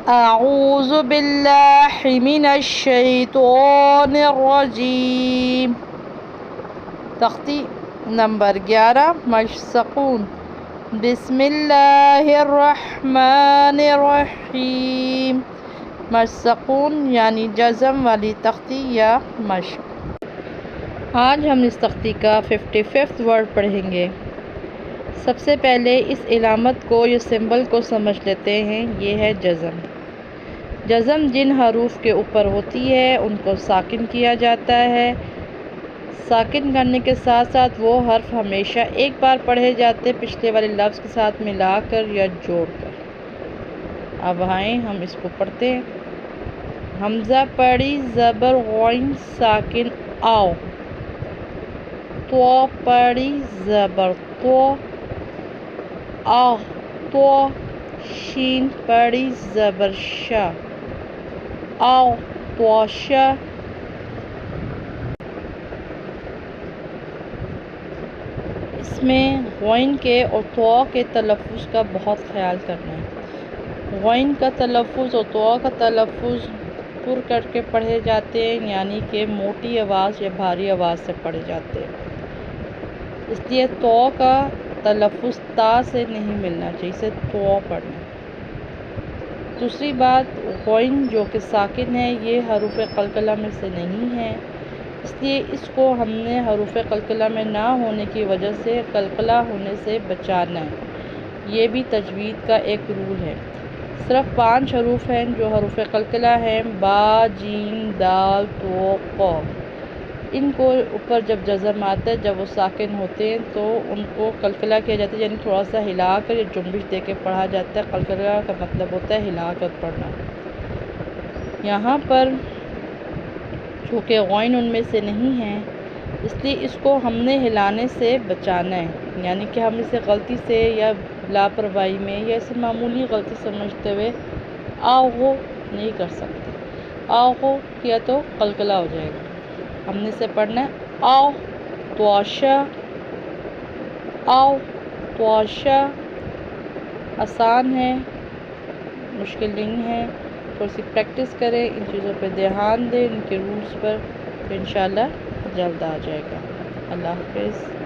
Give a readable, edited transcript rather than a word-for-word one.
اعوذ باللہ من الشیطان الرجیم۔ تختی نمبر 11 مشسقون۔ بسم اللہ الرحمن الرحیم۔ مشسقون یعنی جزم والی تختی یا مشق۔ آج ہم اس تختی کا 55واں ورڈ پڑھیں گے۔ سب سے پہلے اس علامت کو یا سمبل کو سمجھ لیتے ہیں، یہ ہے جزم۔ جزم جن حروف کے اوپر ہوتی ہے ان کو ساکن کیا جاتا ہے۔ ساکن کرنے کے ساتھ ساتھ وہ حرف ہمیشہ ایک بار پڑھے جاتے پچھلے والے لفظ کے ساتھ ملا کر یا جوڑ کر۔ اب آئیں ہم اس کو پڑھتے ہیں۔ حمزہ پڑی زبر غین ساکن آو۔ تو پڑی زبر تو آ تو۔ شین پڑی زبر شا آو توشا۔ اس میں غین کے اور تو کے تلفظ کا بہت خیال کرنا ہے۔ غین کا تلفظ اور تو کا تلفظ پر کر کے پڑھے جاتے ہیں، یعنی کہ موٹی آواز یا بھاری آواز سے پڑھے جاتے ہیں، اس لیے تو کا تلفظ تا سے نہیں ملنا چاہیے، اسے تو پڑھنا۔ دوسری بات، غین جو کہ ساکن ہے یہ حروف قلقلہ میں سے نہیں ہے، اس لیے اس کو ہم نے حروف قلقلہ میں نہ ہونے کی وجہ سے قلقلہ ہونے سے بچانا ہے۔ یہ بھی تجوید کا ایک رول ہے۔ صرف 5 حروف ہیں جو حروف قلقلہ ہیں، با، جیم، دال، تو، قاف۔ ان کو اوپر جب جزم آتا ہے، جب وہ ساکن ہوتے ہیں تو ان کو قلقلہ کیا جاتا ہے، یعنی تھوڑا سا ہلا کر یا جنبش دے کے پڑھا جاتا ہے۔ قلقلہ کا مطلب ہوتا ہے ہلا کر پڑھنا۔ یہاں پر چونکہ غین ان میں سے نہیں ہے، اس لیے اس کو ہم نے ہلانے سے بچانا ہے، یعنی کہ ہم اسے غلطی سے یا لاپرواہی میں یا اسے معمولی غلطی سمجھتے ہوئے آغو نہیں کر سکتے۔ آغو کیا تو قلقلہ ہو جائے گا۔ ہم نے اسے پڑھنا ہے آو تواشا آو تواشا۔ آسان ہے، مشکل نہیں ہے، تھوڑی سی پریکٹس کریں، ان چیزوں پہ دھیان دیں، ان کے رولز پر، تو انشاءاللہ جلد آ جائے گا۔ اللہ حافظ۔